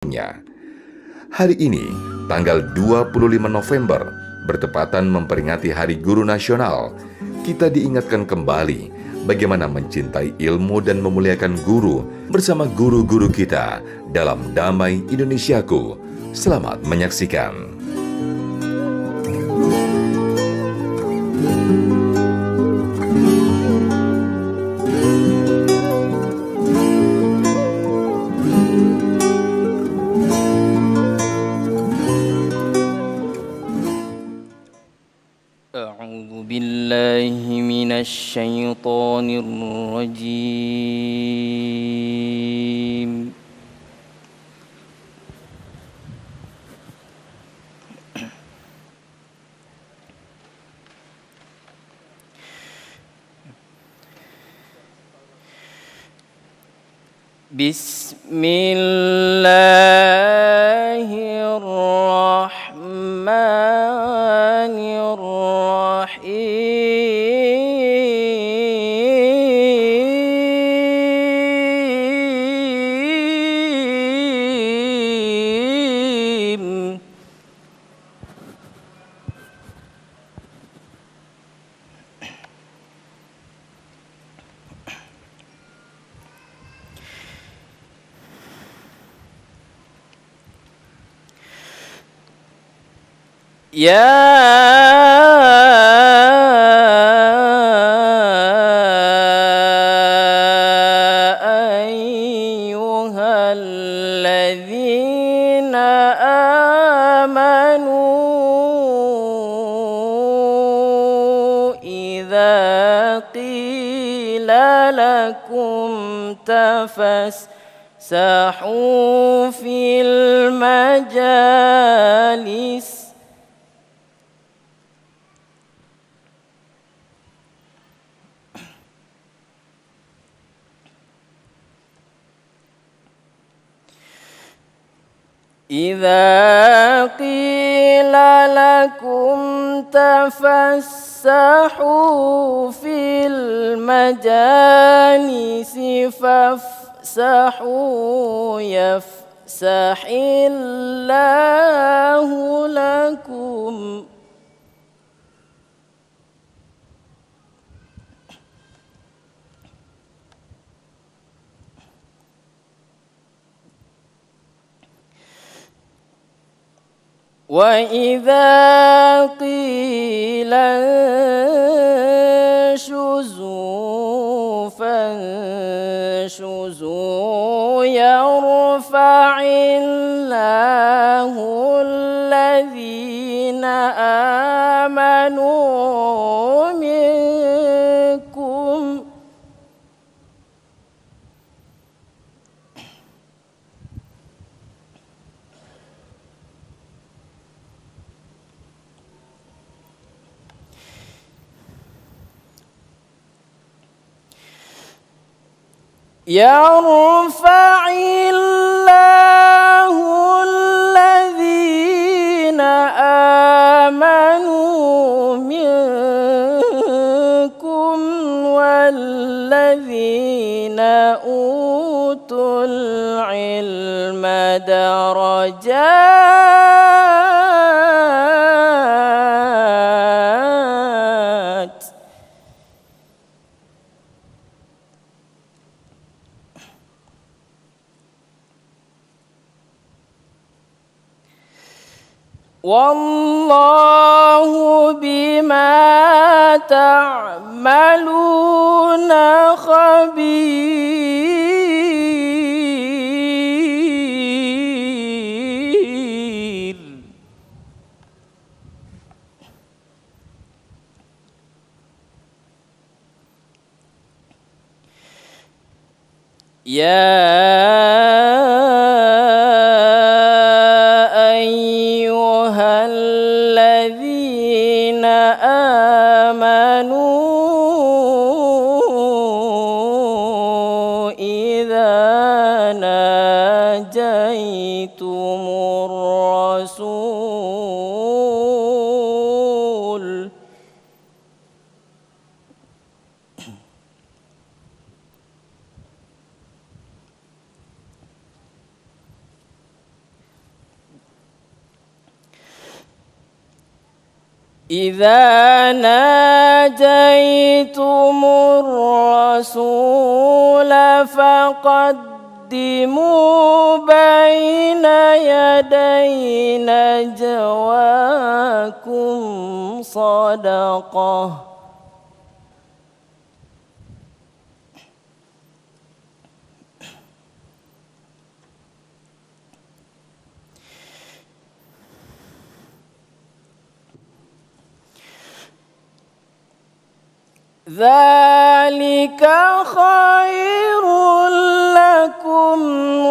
nya. Hari ini, tanggal 25 November, bertepatan memperingati Hari Guru Nasional, kita diingatkan kembali bagaimana mencintai ilmu dan memuliakan guru bersama guru-guru kita dalam Damai Indonesiaku. Selamat menyaksikan. أعوذ بالله من الشيطان الرجيم. بسم الله الرحمن الرحيم. يا أيها الذين آمنوا إذا قيل لكم تفسحوا في المجالس إذا قيل لكم تفسحوا في المجالس فافسحوا يفسح الله لكم. وإذا قيل انشزوا فانشزوا يرفع الله الذين آمنوا منكم يرفع الله الذين آمنوا منكم والذين أوتوا العلم درجات. والله بما تعملون خبير. الذين آمنوا إذا ناجيتم الرسول إذا ناجيتم الرسول فقدموا بين يدي نجواكم صدقة ذلك خير لكم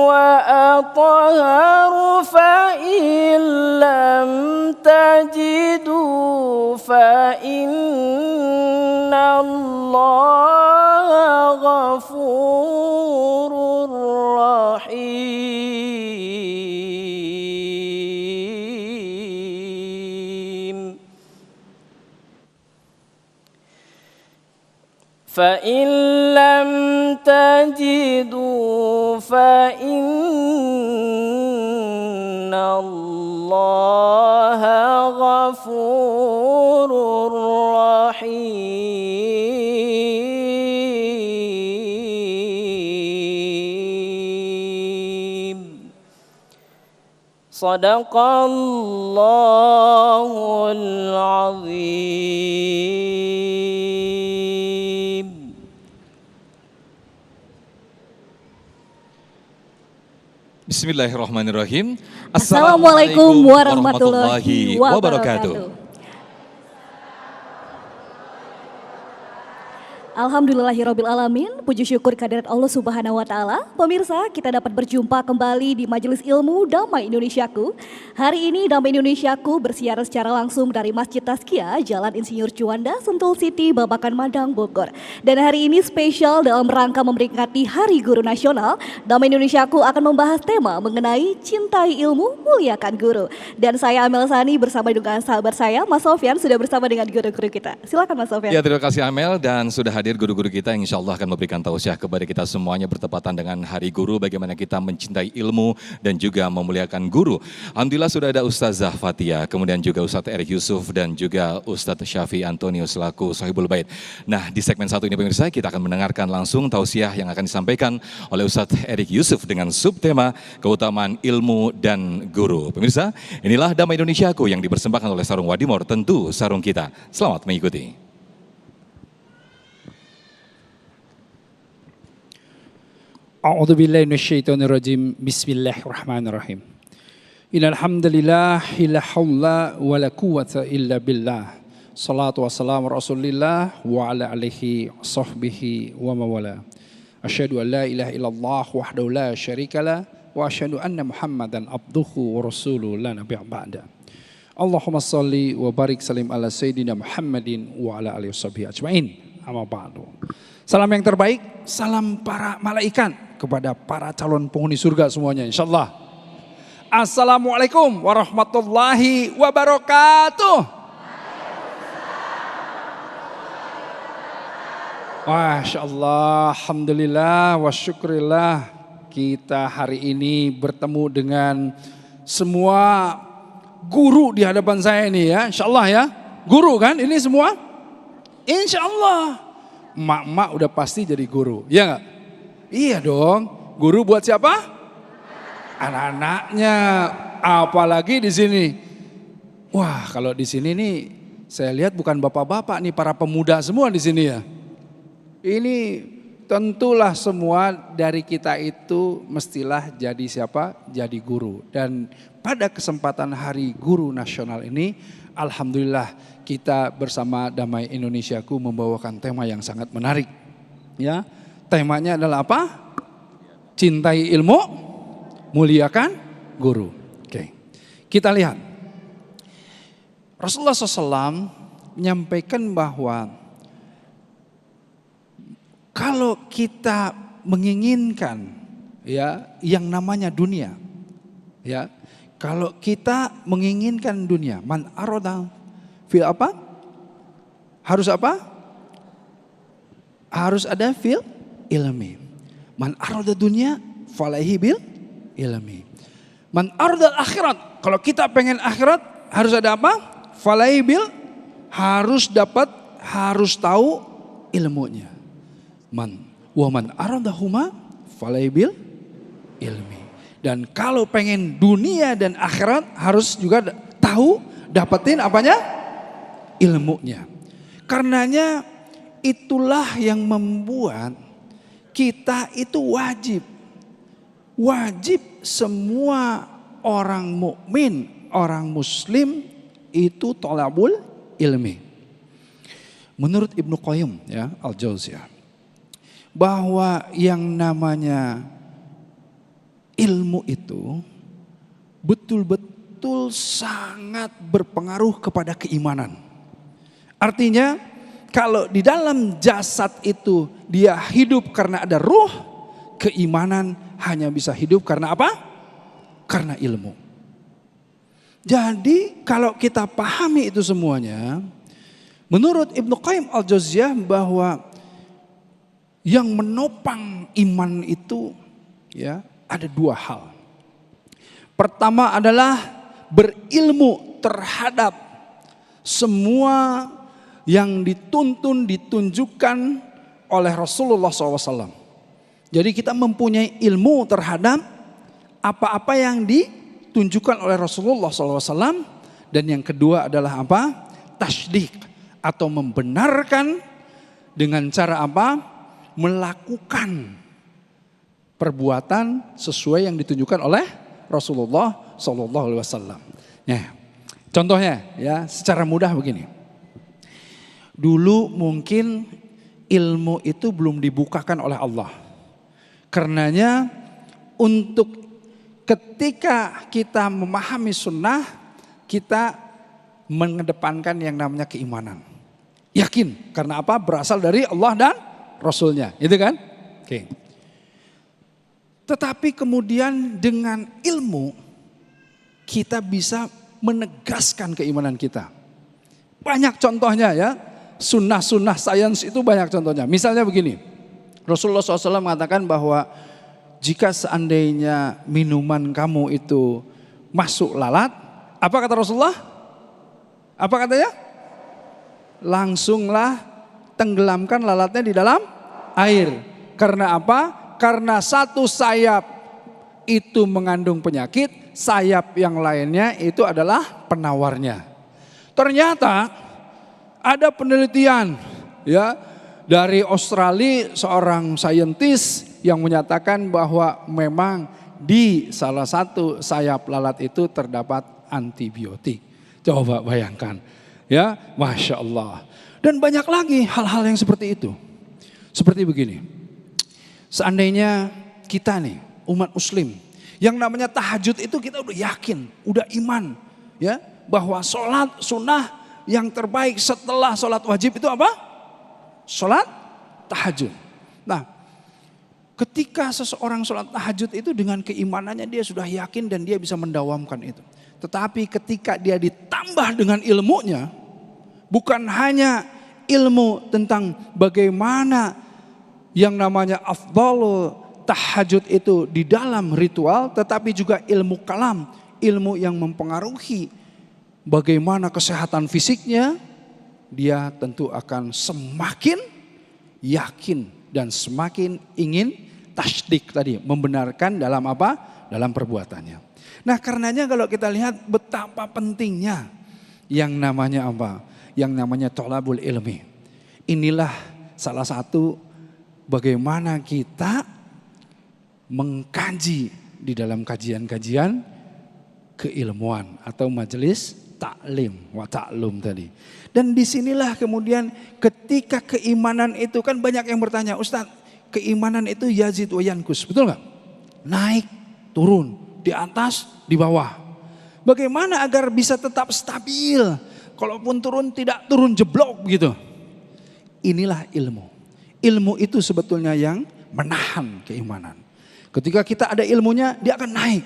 وأطهر فإن لم تجدوا فإن الله غفور رحيم فإن لم تجدوا فإن الله غفور رحيم صدق الله العظيم. Bismillahirrahmanirrahim. Assalamualaikum warahmatullahi wabarakatuh. Alhamdulillahirrabbilalamin, puji syukur kehadirat Allah Subhanahu wa Ta'ala. Pemirsa, kita dapat berjumpa kembali di Majelis Ilmu Damai Indonesiaku. Hari ini Damai Indonesiaku bersiaran secara langsung dari Masjid Tazkiyah, Jalan Insinyur Juanda, Sentul City, Babakan Madang, Bogor. Dan hari ini spesial dalam rangka memperingati Hari Guru Nasional. Damai Indonesiaku akan membahas tema mengenai cintai ilmu, muliakan guru. Dan saya Amel Sani bersama dengan sahabat saya, Mas Sofyan, sudah bersama dengan guru-guru kita. Silakan Mas Sofyan. Ya, terima kasih Amel, dan sudah hadir guru-guru kita yang insya Allah akan memberikan tausiah kepada kita semuanya bertepatan dengan Hari Guru, bagaimana kita mencintai ilmu dan juga memuliakan guru. Alhamdulillah sudah ada Ustazah Fatia, kemudian juga Ustadz Erik Yusuf dan juga Ustadz Syafi Antonio selaku Sahibul Bait. Nah, di segmen satu ini pemirsa kita akan mendengarkan langsung tausiah yang akan disampaikan oleh Ustadz Erik Yusuf dengan subtema keutamaan ilmu dan guru. Pemirsa, inilah Damai Indonesiaku yang dipersembahkan oleh Sarung Wadimor, tentu sarung kita. Selamat mengikuti. A'udzubillahi minasyaitonirrajim. Bismillahirrahmanirrahim. Innal hamdalillah la haula wala quwwata illa billah. Salatu wassalamu Rasulillah wa ala alihi sahbihi wa mawala. Asyhadu an la ilaha illallah wahdahu la syarikalah wa asyhadu anna Muhammadan abduhu wa rasuluhu la nabiyya ba'da. Allahumma shalli wa barik salim ala sayyidina Muhammadin wa ala alihi washabihi ajmain. Amma ba'du. Salam yang terbaik, salam para malaikat kepada para calon penghuni surga semuanya insyaallah. Assalamualaikum warahmatullahi wabarakatuh. Masya Allah, alhamdulillah wa syukurillah, kita hari ini bertemu dengan semua guru di hadapan saya ini ya, insyaallah ya. Guru kan ini semua? Insyaallah. Emak-emak udah pasti jadi guru, ya nggak? Iya dong, guru buat siapa? Anak-anaknya, apalagi di sini. Wah, kalau di sini nih, saya lihat bukan bapak-bapak nih, para pemuda semua di sini ya. Ini tentulah semua dari kita itu mestilah jadi siapa? Jadi guru. Dan pada kesempatan Hari Guru Nasional ini, alhamdulillah kita bersama Damai Indonesiaku membawakan tema yang sangat menarik. Ya, temanya adalah apa? Cintai ilmu, muliakan guru. Oke, kita lihat. Rasulullah SAW menyampaikan bahwa kalau kita menginginkan ya yang namanya dunia, ya kalau kita menginginkan dunia, man aroda fil apa? Harus apa? Harus ada fil ilmi. Man aroda dunia falaihi bil ilmi. Man aroda akhirat. Kalau kita pengen akhirat harus ada apa? Falaihi bil harus dapat, harus tahu ilmunya. Waman aradahuma falaibil ilmi. Dan kalau pengen dunia dan akhirat harus juga tahu, dapetin apanya? Ilmunya. Karenanya itulah yang membuat kita itu wajib semua orang mukmin, orang muslim itu thalabul ilmi. Menurut Ibnu Qayyim ya Al-Jauziyah, bahwa yang namanya ilmu itu betul-betul sangat berpengaruh kepada keimanan. Artinya kalau di dalam jasad itu dia hidup karena ada ruh, keimanan hanya bisa hidup karena apa? Karena ilmu. Jadi kalau kita pahami itu semuanya, menurut Ibnu Qayyim Al-Jauziyah bahwa yang menopang iman itu ya ada dua hal. Pertama adalah berilmu terhadap semua yang ditunjukkan oleh Rasulullah SAW. Jadi kita mempunyai ilmu terhadap apa-apa yang ditunjukkan oleh Rasulullah SAW. Dan yang kedua adalah apa? Tasdik atau membenarkan dengan cara apa? Melakukan perbuatan sesuai yang ditunjukkan oleh Rasulullah SAW. Ya, contohnya ya secara mudah begini. Dulu mungkin ilmu itu belum dibukakan oleh Allah. Karenanya untuk ketika kita memahami sunnah, kita mengedepankan yang namanya keimanan. Yakin, karena apa? Berasal dari Allah dan Rasulnya, itu kan? Oke. Tetapi kemudian dengan ilmu kita bisa menegaskan keimanan kita. Banyak contohnya ya. Sunnah-sunnah sains itu banyak contohnya. Misalnya begini, Rasulullah SAW mengatakan bahwa jika seandainya minuman kamu itu masuk lalat, apa kata Rasulullah? Apa katanya? Langsunglah tenggelamkan lalatnya di dalam air. Karena apa? Karena satu sayap itu mengandung penyakit, sayap yang lainnya itu adalah penawarnya. Ternyata ada penelitian ya dari Australia, seorang saintis yang menyatakan bahwa memang di salah satu sayap lalat itu terdapat antibiotik. Coba bayangkan ya, Masya Allah. Dan banyak lagi hal-hal yang seperti itu. Seperti begini, seandainya kita nih umat muslim yang namanya tahajud itu kita udah yakin, udah iman ya bahwa sholat sunnah yang terbaik setelah sholat wajib itu apa? Sholat tahajud. Nah, ketika seseorang sholat tahajud itu dengan keimanannya dia sudah yakin dan dia bisa mendawamkan itu. Tetapi ketika dia ditambah dengan ilmunya, bukan hanya ilmu tentang bagaimana yang namanya afdhalul tahajud itu di dalam ritual, tetapi juga ilmu kalam, ilmu yang mempengaruhi bagaimana kesehatan fisiknya, dia tentu akan semakin yakin dan semakin ingin tasdik tadi, membenarkan dalam apa? Dalam perbuatannya. Nah, karenanya kalau kita lihat betapa pentingnya yang namanya apa? Yang namanya thalabul ilmi. Inilah salah satu bagaimana kita mengkaji di dalam kajian-kajian keilmuan atau majelis taklim wa taklum tadi. Dan disinilah kemudian ketika keimanan itu kan banyak yang bertanya, Ustaz, keimanan itu yazid wa yankus, betul nggak? Naik, turun, di atas, di bawah. Bagaimana agar bisa tetap stabil? Kalaupun turun tidak turun jeblok gitu. Inilah ilmu. Ilmu itu sebetulnya yang menahan keimanan. Ketika kita ada ilmunya, dia akan naik.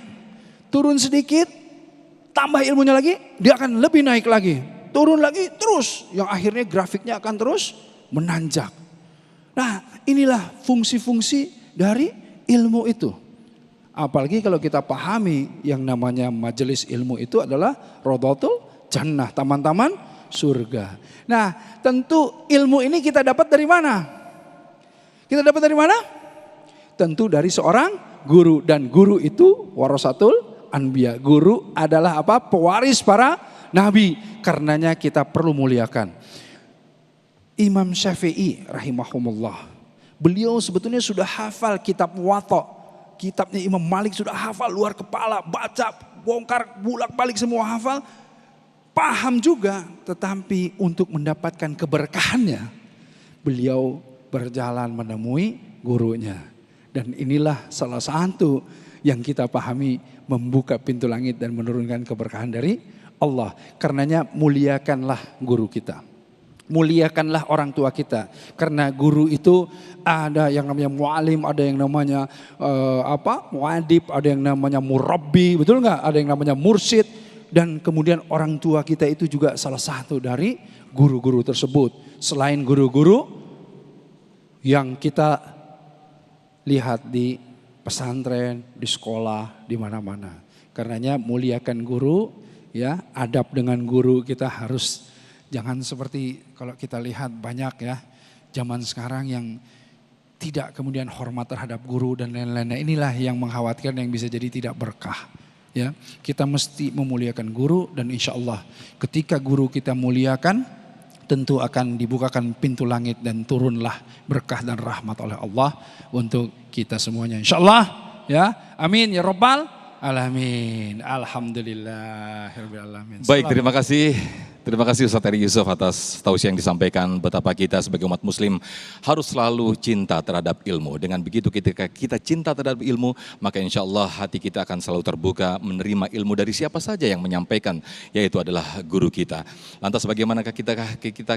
Turun sedikit, tambah ilmunya lagi, dia akan lebih naik lagi. Turun lagi, terus. Yang akhirnya grafiknya akan terus menanjak. Nah, inilah fungsi-fungsi dari ilmu itu. Apalagi kalau kita pahami yang namanya majelis ilmu itu adalah Radhatul Jannah, taman-taman Surga. Nah, tentu ilmu ini kita dapat dari mana? Kita dapat dari mana? Tentu dari seorang guru, dan guru itu warasatul anbiya. Guru adalah apa? Pewaris para nabi. Karenanya kita perlu muliakan. Imam Syafi'i rahimahumullah, beliau sebetulnya sudah hafal kitab Muwatta. Kitabnya Imam Malik sudah hafal luar kepala, baca, bongkar, bulak-balik semua hafal. Paham juga, tetapi untuk mendapatkan keberkahannya, beliau berjalan menemui gurunya. Dan inilah salah satu yang kita pahami membuka pintu langit dan menurunkan keberkahan dari Allah. Karenanya muliakanlah guru kita. Muliakanlah orang tua kita, karena guru itu ada yang namanya mu'alim, ada yang namanya mu'adib, ada yang namanya murabbi, betul nggak? Ada yang namanya mursyid, dan kemudian orang tua kita itu juga salah satu dari guru-guru tersebut. Selain guru-guru yang kita lihat di pesantren, di sekolah, di mana-mana. Karenanya muliakan guru, ya, adab dengan guru kita harus. Jangan seperti kalau kita lihat banyak ya zaman sekarang yang tidak kemudian hormat terhadap guru dan lain-lain. Nah, inilah yang mengkhawatirkan, yang bisa jadi tidak berkah. Ya, kita mesti memuliakan guru, dan insya Allah ketika guru kita muliakan, tentu akan dibukakan pintu langit dan turunlah berkah dan rahmat oleh Allah untuk kita semuanya. Insya Allah, ya, amin ya Rabbal alamin. Alhamdulillahirabbil alamin. Baik, terima kasih. Terima kasih Ustaz Eri Yusuf atas tausiah yang disampaikan, betapa kita sebagai umat muslim harus selalu cinta terhadap ilmu. Dengan begitu ketika kita cinta terhadap ilmu, maka insya Allah hati kita akan selalu terbuka menerima ilmu dari siapa saja yang menyampaikan, yaitu adalah guru kita. Lantas bagaimanakah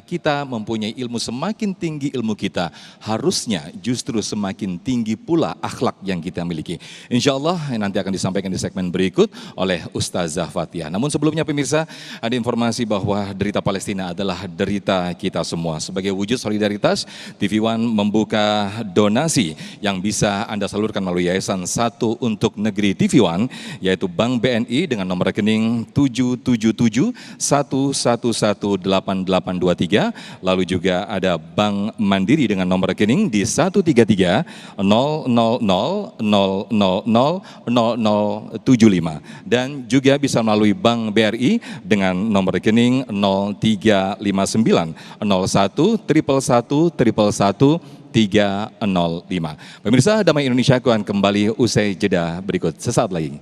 kita mempunyai ilmu, semakin tinggi ilmu kita, harusnya justru semakin tinggi pula akhlak yang kita miliki. Insya Allah nanti akan disampaikan di segmen berikut oleh Ustazah Fathia. Namun sebelumnya pemirsa, ada informasi bahwa derita Palestina adalah derita kita semua. Sebagai wujud solidaritas, TV One membuka donasi yang bisa Anda salurkan melalui Yayasan Satu Untuk Negeri TV One, yaitu Bank BNI dengan nomor rekening 777-111-8823. Lalu juga ada Bank Mandiri dengan nomor rekening di 133 000 0075, dan juga bisa melalui Bank BRI dengan nomor rekening 0359 01 111 111 305. Pemirsa, Damai Indonesia akan kembali usai jeda berikut sesaat lagi.